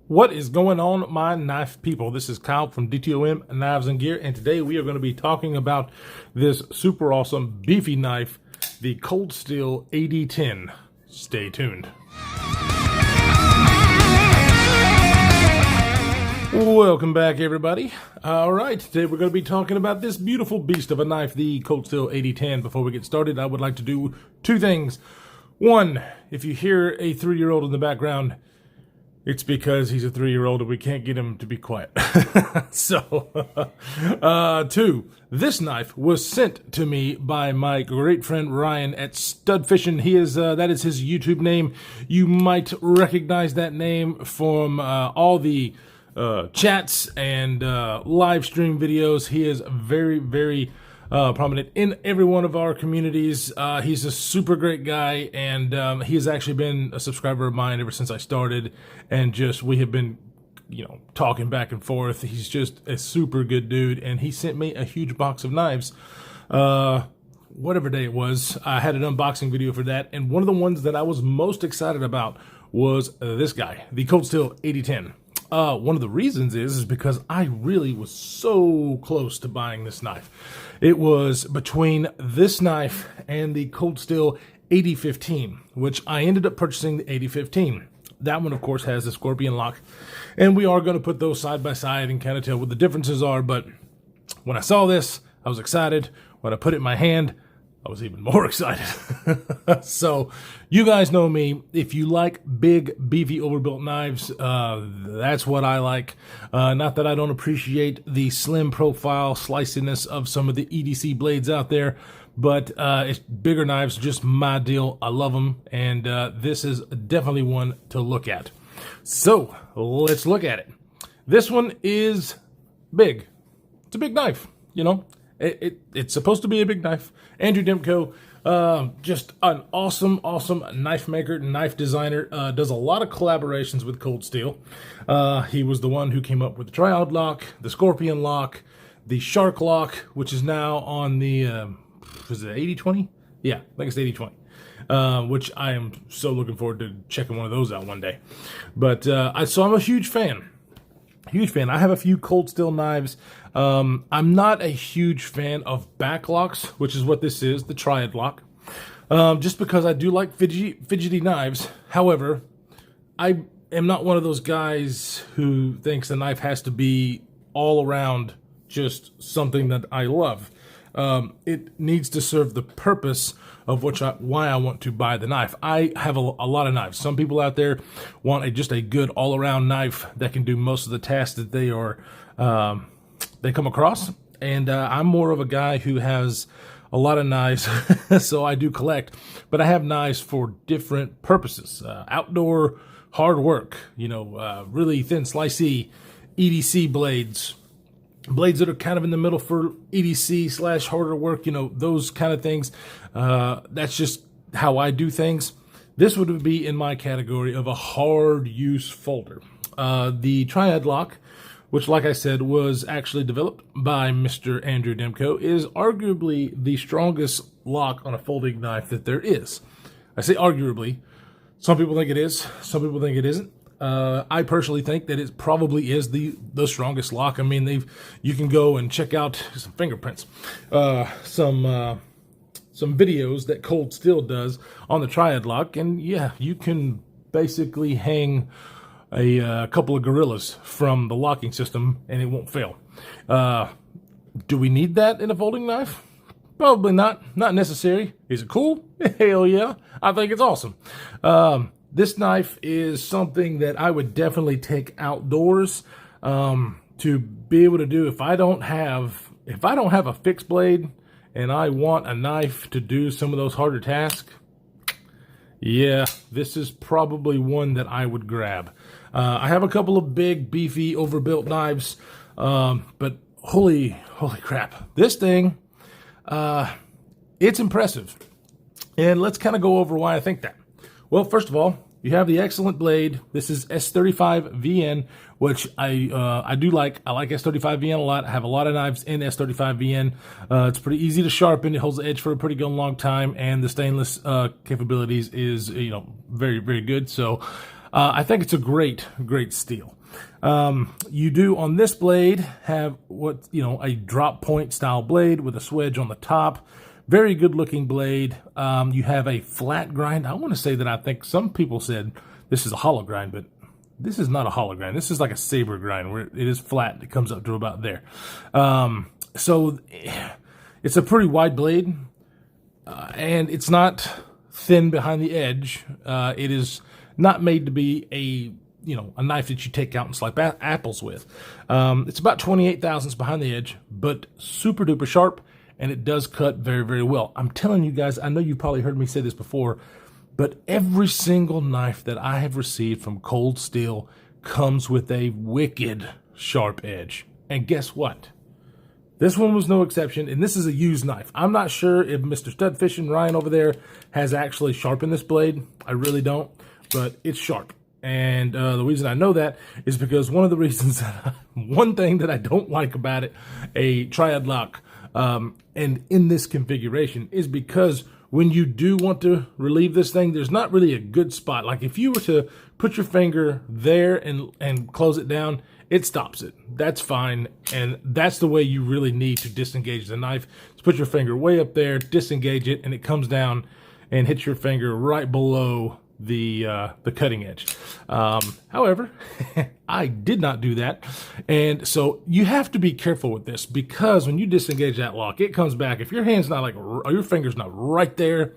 What is going on, my knife people? This is Kyle from DTOM Knives and Gear, and today we are going to be talking about this super awesome beefy knife, the Cold Steel AD-10. Stay tuned. Welcome back, everybody. All right, today we're going to be talking about this beautiful beast of a knife, the Cold Steel AD-10. Before we get started, I would like to do two things. One, if you hear a 3-year-old in the background, it's because he's a 3-year-old and we can't get him to be quiet. Two, this knife was sent to me by my great friend Ryan at Stud Fishing. That is his YouTube name. You might recognize that name from all the chats and live stream videos. He is very prominent in every one of our communities. He's a super great guy, and he has actually been a subscriber of mine ever since I started, and we have been, talking back and forth. He's just a super good dude, and he sent me a huge box of knives. Whatever day it was, I had an unboxing video for that, and one of the ones that I was most excited about was this guy, the Cold Steel AD-10. One of the reasons is because I really was so close to buying this knife. It was between this knife and the Cold Steel AD-15, which I ended up purchasing the AD-15. That one, of course, has the scorpion lock, and we are going to put those side by side and kind of tell what the differences are. But when I saw this, I was excited. When I put it in my hand, I was even more excited. So you guys know me. If you like big, beefy, overbuilt knives, that's what I like. Not that I don't appreciate the slim profile sliciness of some of the EDC blades out there, but it's bigger knives, just my deal. I love them, and this is definitely one to look at. So let's look at it. This one is big. It's a big knife, It's supposed to be a big knife. Andrew Demko, just an awesome knife maker, knife designer, does a lot of collaborations with Cold Steel. He was the one who came up with the Triad lock, the Scorpion lock, the Shark lock, which is now on the, was it AD-20? Yeah, I think it's AD-20. Which I am so looking forward to checking one of those out one day. But, so I'm a huge fan. I have a few Cold Steel knives. I'm not a huge fan of back locks, which is what this is, the Triad lock. Just because I do like fidgety knives. However, I am not one of those guys who thinks a knife has to be all around just something that I love. It needs to serve the purpose of why I want to buy the knife. I have a lot of knives. Some people out there want just a good all-around knife that can do most of the tasks that they come across. And I'm more of a guy who has a lot of knives, so I do collect. But I have knives for different purposes. Outdoor, hard work, really thin, slicey EDC blades that are kind of in the middle for EDC / harder work, those kind of things. That's just how I do things. This would be in my category of a hard use folder. The Triad lock, which, like I said, was actually developed by Mr. Andrew Demko, is arguably the strongest lock on a folding knife that there is. I say arguably. Some people think it is. Some people think it isn't. I personally think that it probably is the strongest lock. I mean, you can go and check out some fingerprints, some videos that Cold Steel does on the Triad lock, and yeah, you can basically hang a couple of gorillas from the locking system and it won't fail. Do we need that in a folding knife? Probably not. Not necessary. Is it cool? Hell yeah. I think it's awesome. This knife is something that I would definitely take outdoors to be able to do if I don't have a fixed blade and I want a knife to do some of those harder tasks. Yeah, this is probably one that I would grab. I have a couple of big, beefy, overbuilt knives, but holy crap, this thing, it's impressive. And let's kind of go over why I think that. Well, first of all, you have the excellent blade. This is S35VN, which I do like. I like S35VN a lot. I have a lot of knives in S35VN. It's pretty easy to sharpen. It holds the edge for a pretty good long time, and the stainless capabilities is very, very good. So I think it's a great steel. You do on this blade have a drop point style blade with a swedge on the top. Very good looking blade. You have a flat grind. I want to say that I think some people said this is a hollow grind, but this is not a hollow grind. This is like a saber grind where it is flat. It comes up to about there. So it's a pretty wide blade, and it's not thin behind the edge. It is not made to be a knife that you take out and slice apples with. It's about 28 thousandths behind the edge, but super duper sharp, and it does cut very, very well. I'm telling you guys, I know you've probably heard me say this before, but every single knife that I have received from Cold Steel comes with a wicked sharp edge. And guess what? This one was no exception, and this is a used knife. I'm not sure if Mr. Stud Fishing Ryan over there has actually sharpened this blade. I really don't, but it's sharp. And the reason I know that is because one thing that I don't like about it, a triad lock, and in this configuration, is because when you do want to relieve this thing, there's not really a good spot. Like if you were to put your finger there and close it down, it stops it. That's fine, and that's the way you really need to disengage the knife. Just put your finger way up there, disengage it, and it comes down and hits your finger right below the cutting edge. However, I did not do that, and so you have to be careful with this, because when you disengage that lock, it comes back. If your hand's not or your finger's not right there,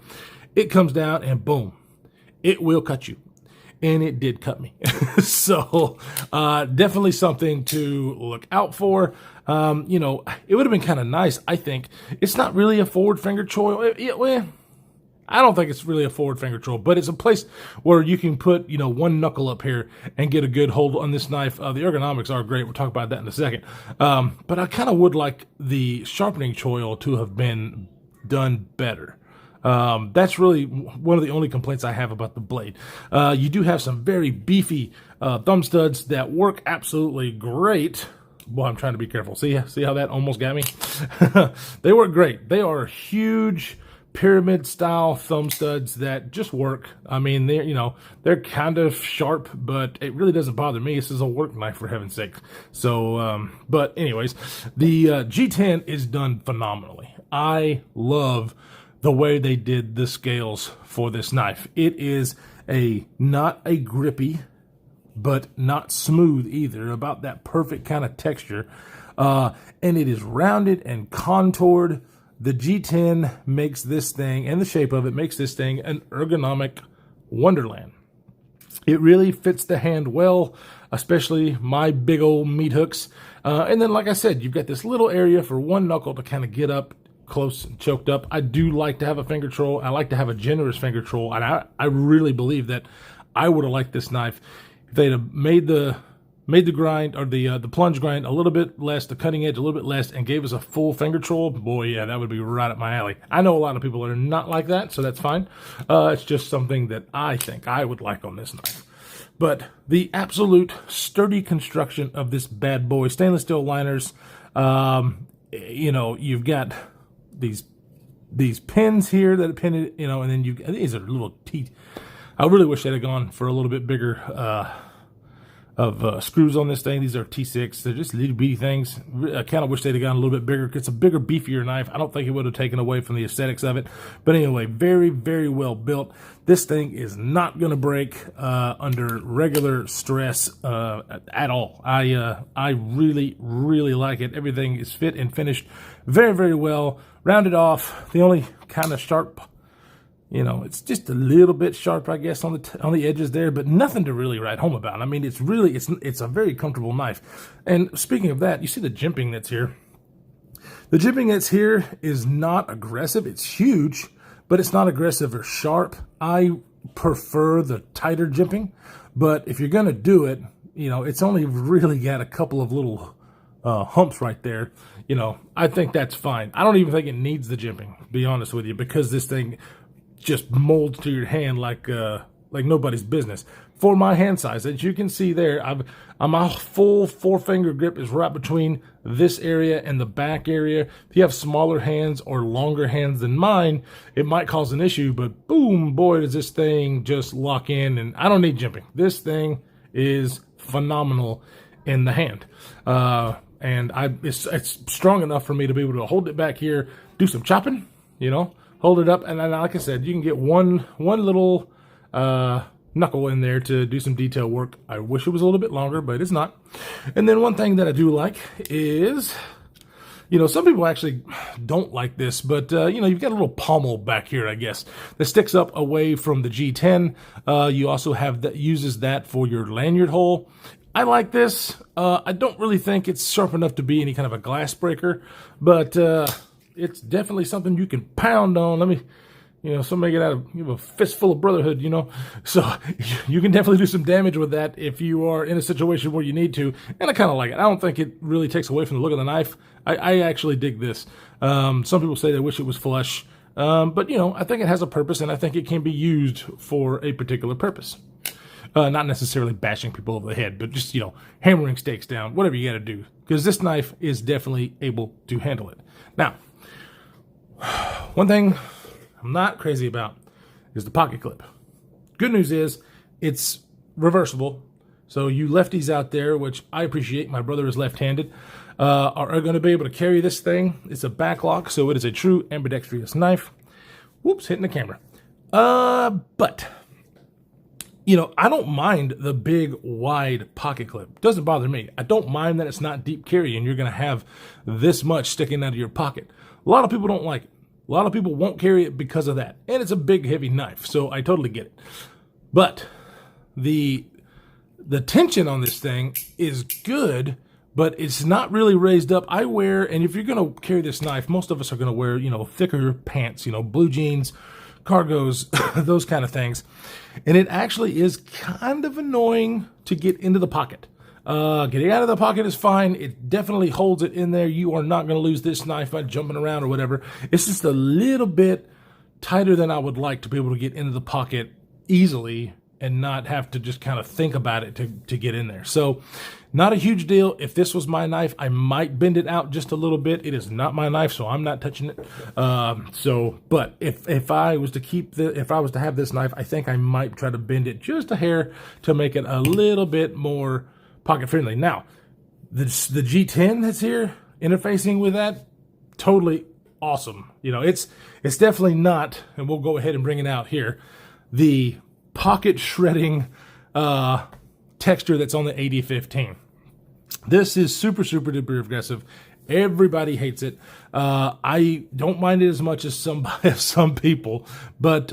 it comes down and boom, it will cut you. And it did cut me. So definitely something to look out for. It would have been kind of nice, I think. It's not really a forward finger choil. I don't think it's really a forward finger choil, but it's a place where you can put, one knuckle up here and get a good hold on this knife. The ergonomics are great. We'll talk about that in a second. But I kind of would like the sharpening choil to have been done better. That's really one of the only complaints I have about the blade. You do have some very beefy thumb studs that work absolutely great. Well, I'm trying to be careful. See how that almost got me? They work great. They are huge pyramid style thumb studs that just work. I mean, they're kind of sharp, but it really doesn't bother me. This is a work knife, for heaven's sake. So, but anyways, the G10 is done phenomenally. I love the way they did the scales for this knife. It is not a grippy, but not smooth either, about that perfect kind of texture. And it is rounded and contoured. The G10 makes this thing, and the shape of it makes this thing an ergonomic wonderland. It really fits the hand well, especially my big old meat hooks. And then, like I said, you've got this little area for one knuckle to kind of get up close and choked up. I do like to have a finger troll. I like to have a generous finger troll, and I really believe that I would have liked this knife if they'd have made the grind, or the plunge grind, a little bit less, the cutting edge a little bit less, and gave us a full finger troll. Boy, yeah, that would be right up my alley. I know a lot of people are not like that, so that's fine. It's just something that I think I would like on this knife. But the absolute sturdy construction of this bad boy, stainless steel liners, you've got these pins here that pin it, and then these are little teeth. I really wish they'd have gone for a little bit bigger screws on this thing. These are T6. They're just little bitty things. I kind of wish they'd have gone a little bit bigger. It's a bigger, beefier knife. I don't think it would have taken away from the aesthetics of it. But anyway, very, very well built. This thing is not going to break under regular stress at all. I really, really like it. Everything is fit and finished very, very well. Rounded off. The only kind of sharp, it's just a little bit sharp, I guess, on the edges there, but nothing to really write home about. I mean, it's a very comfortable knife. And speaking of that, you see the jimping that's here. The jimping that's here is not aggressive. It's huge, but it's not aggressive or sharp. I prefer the tighter jimping, but if you're going to do it, it's only really got a couple of little humps right there. I think that's fine. I don't even think it needs the jimping, to be honest with you, because this thing just molds to your hand like nobody's business. for my hand size. As you can see there, my full 4-finger grip is right between this area and the back area. If you have smaller hands or longer hands than mine, it might cause an issue, but boom, boy, does this thing just lock in, and I don't need jimping. This thing is phenomenal in the hand. And it's strong enough for me to be able to hold it back here, do some chopping, hold it up, and then, like I said, you can get one little knuckle in there to do some detail work. I wish it was a little bit longer, but it's not. And then one thing that I do like is, some people actually don't like this, but, you've got a little pommel back here, I guess, that sticks up away from the G10. You also have that uses that for your lanyard hole. I like this. I don't really think it's sharp enough to be any kind of a glass breaker, but it's definitely something you can pound on. Let me, somebody get out of a fistful of brotherhood, So you can definitely do some damage with that if you are in a situation where you need to. And I kind of like it. I don't think it really takes away from the look of the knife. I actually dig this. Some people say they wish it was flush. But, I think it has a purpose, and I think it can be used for a particular purpose. Not necessarily bashing people over the head, but just, hammering stakes down, whatever you got to do. Because this knife is definitely able to handle it. Now, one thing I'm not crazy about is the pocket clip. Good news is it's reversible. So you lefties out there, which I appreciate, my brother is left-handed, are going to be able to carry this thing. It's a backlock, so it is a true ambidextrous knife. Whoops, hitting the camera. But, I don't mind the big, wide pocket clip. Doesn't bother me. I don't mind that it's not deep carry and you're going to have this much sticking out of your pocket. A lot of people don't like it. A lot of people won't carry it because of that. And it's a big, heavy knife, so I totally get it. But the tension on this thing is good, but it's not really raised up. I wear, and if you're going to carry this knife, most of us are going to wear, thicker pants, blue jeans, cargos, those kind of things. And it actually is kind of annoying to get into the pocket. Getting out of the pocket is fine. It definitely holds it in there. You are not going to lose this knife by jumping around or whatever. It's just a little bit tighter than I would like to be able to get into the pocket easily and not have to just kind of think about it to get in there. So not a huge deal. If this was my knife, I might bend it out just a little bit. It is not my knife, so I'm not touching it. But if I was to have this knife, I think I might try to bend it just a hair to make it a little bit more pocket friendly. Now, the G10 that's here interfacing with that, totally awesome. It's definitely not, and we'll go ahead and bring it out here, the pocket shredding texture that's on the AD-15. This is super, super duper aggressive. Everybody hates it. I don't mind it as much as some people, but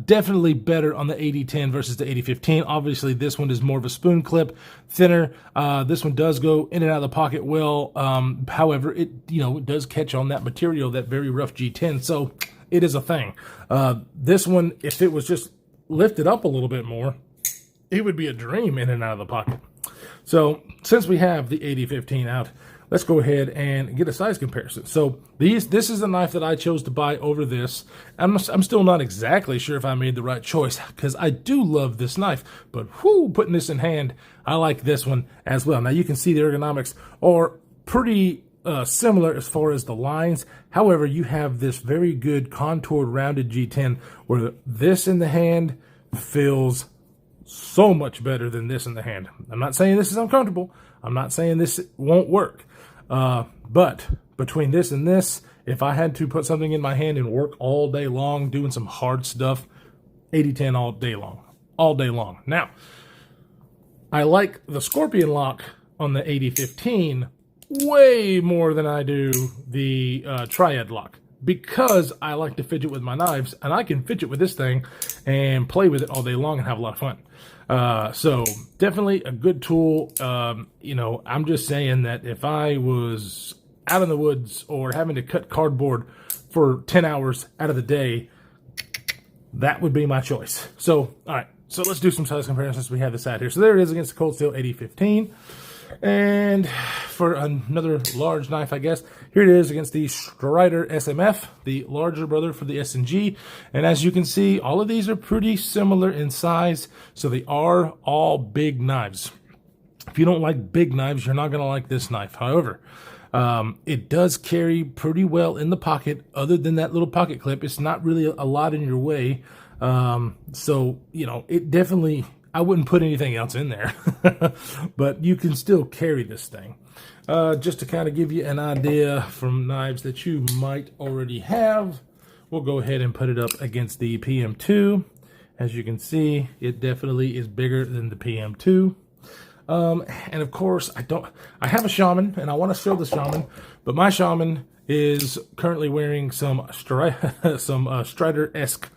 definitely better on the AD-10 versus the AD-15. Obviously, this one is more of a spoon clip, thinner. This one does go in and out of the pocket well. However, it does catch on that material, that very rough G10. So it is a thing. This one, if it was just lifted up a little bit more, it would be a dream in and out of the pocket. So since we have the AD-15 out, let's go ahead and get a size comparison. So this is the knife that I chose to buy over this. I'm still not exactly sure if I made the right choice because I do love this knife, but putting this in hand, I like this one as well. Now you can see the ergonomics are pretty similar as far as the lines. However, you have this very good contoured rounded G10 where this in the hand feels so much better than this in the hand. I'm not saying this is uncomfortable. I'm not saying this won't work. But between this and this, if I had to put something in my hand and work all day long doing some hard stuff, AD-10 all day long. All day long. Now, I like the Scorpion lock on the AD-15 way more than I do the Triad lock because I like to fidget with my knives, and I can fidget with this thing and play with it all day long and have a lot of fun. So definitely a good tool. I'm just saying that if I was out in the woods or having to cut cardboard for 10 hours out of the day, that would be my choice. So, all right. So let's do some size comparisons. We have this out here. So there it is against the Cold Steel AD-15. And for another large knife, I guess, here it is against the Strider SMF, the larger brother for the S&G. And as you can see, all of these are pretty similar in size, so they are all big knives. If you don't like big knives, you're not going to like this knife. However, it does carry pretty well in the pocket. Other than that little pocket clip, it's not really a lot in your way. So, you know, it definitely... I wouldn't put anything else in there, but you can still carry this thing. Just to kind of give you an idea from knives that you might already have, we'll go ahead and put it up against the PM2. As you can see, it definitely is bigger than the PM2. And of course, I have a Shaman, and I want to show the Shaman, but my Shaman is currently wearing some Strider-esque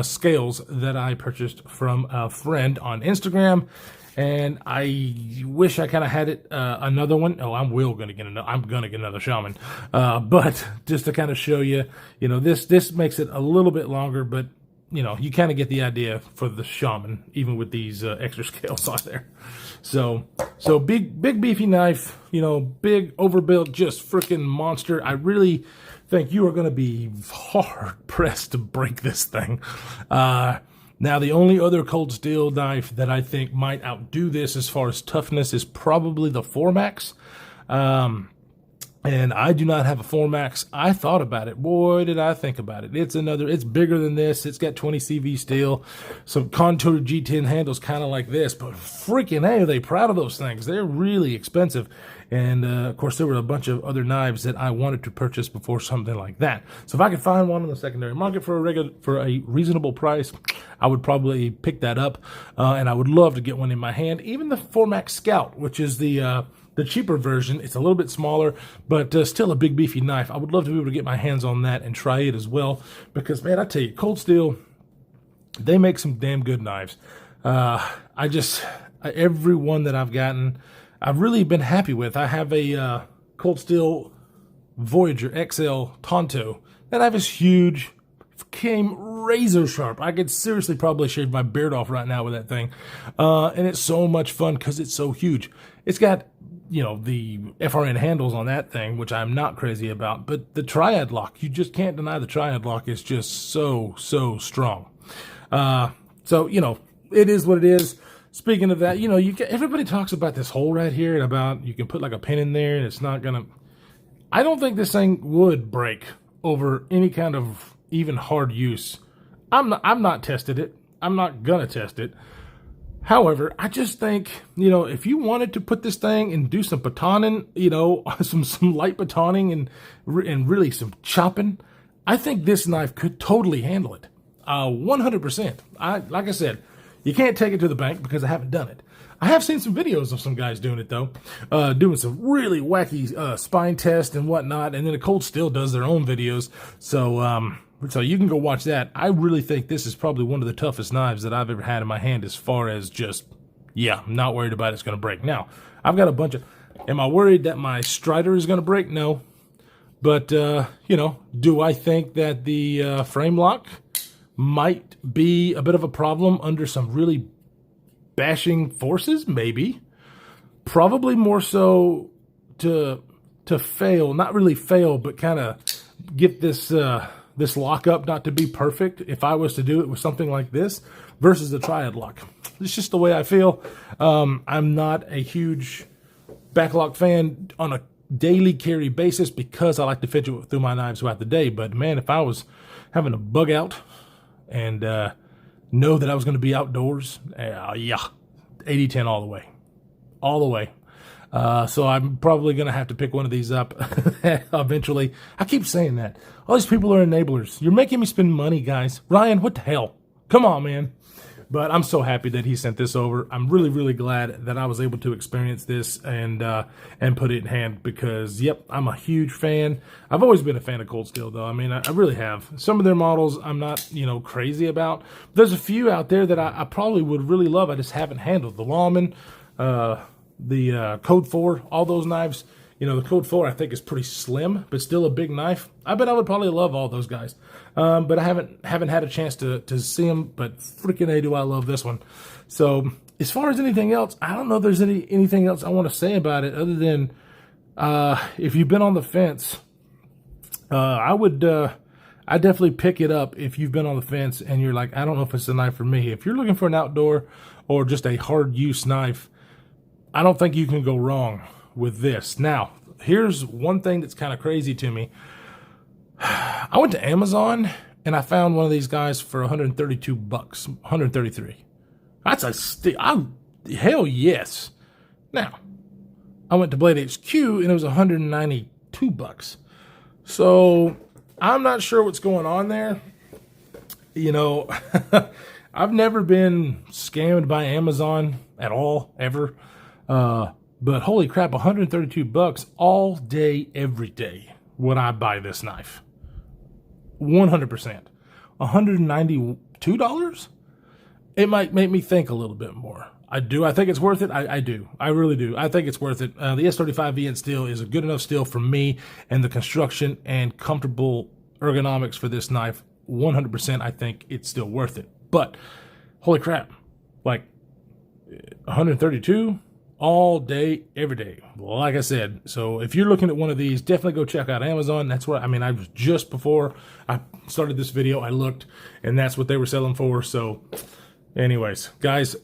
scales that I purchased from a friend on Instagram, and I wish I kind of had it another one. Oh, I'm gonna get another Shaman, but just to kind of show you, you know, this makes it a little bit longer, but you know, you kind of get the idea for the Shaman, even with these extra scales on there. So big beefy knife, you know, big overbuilt, just freaking monster. I really think you are going to be hard pressed to break this thing. Now, the only other cold steel knife that I think might outdo this as far as toughness is probably the 4-Max. And I do not have a 4-Max. I thought about it. Boy, did I think about it. It's bigger than this. It's got 20 CV steel, some contoured G10 handles kind of like this, but freaking hey, are they proud of those things. They're really expensive. And, of course, there were a bunch of other knives that I wanted to purchase before something like that. So if I could find one on the secondary market for a reasonable price, I would probably pick that up. And I would love to get one in my hand. Even the 4-Max Scout, which is the cheaper version. It's a little bit smaller, but still a big beefy knife. I would love to be able to get my hands on that and try it as well. Because, man, I tell you, Cold Steel, they make some damn good knives. Every one that I've gotten, I've really been happy with. I have a Cold Steel Voyager XL Tonto. That knife is huge. Came razor sharp. I could seriously probably shave my beard off right now with that thing. And it's so much fun because it's so huge. It's got, you know, the FRN handles on that thing, which I'm not crazy about, but the triad lock, you just can't deny the triad lock is just so strong. So, you know, it is what it is. Speaking of that, you know, everybody talks about this hole right here and about you can put like a pin in there and it's not gonna. I don't think this thing would break over any kind of even hard use. I'm not tested it. I'm not gonna test it. However, I just think, you know, if you wanted to put this thing and do some batoning, you know, some light batoning and really some chopping, I think this knife could totally handle it. 100%. Like I said, you can't take it to the bank because I haven't done it. I have seen some videos of some guys doing it, though, doing some really wacky spine tests and whatnot, and then Cold Steel does their own videos, so you can go watch that. I really think this is probably one of the toughest knives that I've ever had in my hand as far as just, yeah, I'm not worried about it's going to break. Now, I've got a bunch of, am I worried that my Strider is going to break? No. But, you know, do I think that the frame lock might be a bit of a problem under some really bashing forces? Maybe. Probably more so to fail, not really fail, but kind of get this lockup not to be perfect if I was to do it with something like this versus the triad lock. It's just the way I feel. I'm not a huge backlock fan on a daily carry basis because I like to fidget through my knives throughout the day. But man, if I was having a bug out and know that I was going to be outdoors, yeah, AD-10 all the way. All the way. So I'm probably going to have to pick one of these up eventually. I keep saying that. All these people are enablers. You're making me spend money, guys. Ryan, what the hell? Come on, man. But I'm so happy that he sent this over. I'm really, really glad that I was able to experience this and put it in hand because, yep, I'm a huge fan. I've always been a fan of Cold Steel, though. I mean, I really have. Some of their models I'm not, you know, crazy about. There's a few out there that I probably would really love. I just haven't handled. The Lawman, the Code 4, all those knives. You know, the Code 4 I think is pretty slim, but still a big knife. I bet I would probably love all those guys. But I haven't had a chance to see them, but freaking A, do I love this one. So as far as anything else, I don't know if there's anything else I want to say about it other than if you've been on the fence, I definitely pick it up if you've been on the fence and you're like, I don't know if it's a knife for me. If you're looking for an outdoor or just a hard use knife, I don't think you can go wrong with this. Now, here's one thing that's kind of crazy to me. I went to Amazon and I found one of these guys for 132 bucks, 133. That's a steal. Hell yes. Now, I went to Blade HQ and it was 192 bucks. So I'm not sure what's going on there. You know, I've never been scammed by Amazon at all, ever. But holy crap, 132 bucks all day, every day would I buy this knife. 100%. $192? It might make me think a little bit more. I do. I think it's worth it. I do. I really do. I think it's worth it. The S35 VN steel is a good enough steel for me, and the construction and comfortable ergonomics for this knife, 100%, I think it's still worth it. But holy crap, like 132 all day, every day. Well, like I said, so if you're looking at one of these, definitely go check out Amazon. That's what, I mean, I was just before I started this video, I looked, and that's what they were selling for. So anyways, guys,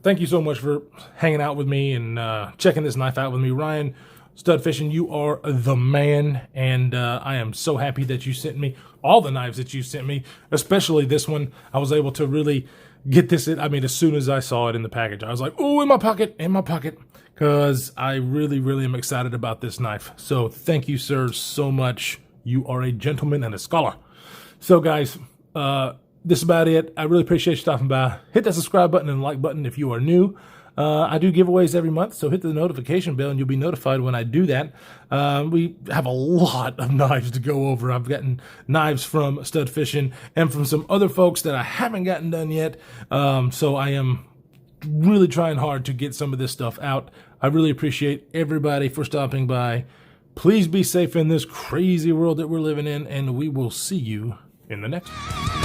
thank you so much for hanging out with me and checking this knife out with me. Ryan, Stud Fishing, you are the man, and I am so happy that you sent me all the knives that you sent me, especially this one. I was able to really get this in. I mean, as soon as I saw it in the package, I was like, oh, in my pocket, because I really, really am excited about this knife. So thank you, sir, so much. You are a gentleman and a scholar. So, guys, this is about it. I really appreciate you stopping by. Hit that subscribe button and like button if you are new. I do giveaways every month, so hit the notification bell and you'll be notified when I do that. We have a lot of knives to go over. I've gotten knives from Stud Fishing and from some other folks that I haven't gotten done yet. So I am really trying hard to get some of this stuff out. I really appreciate everybody for stopping by. Please be safe in this crazy world that we're living in, and we will see you in the next one.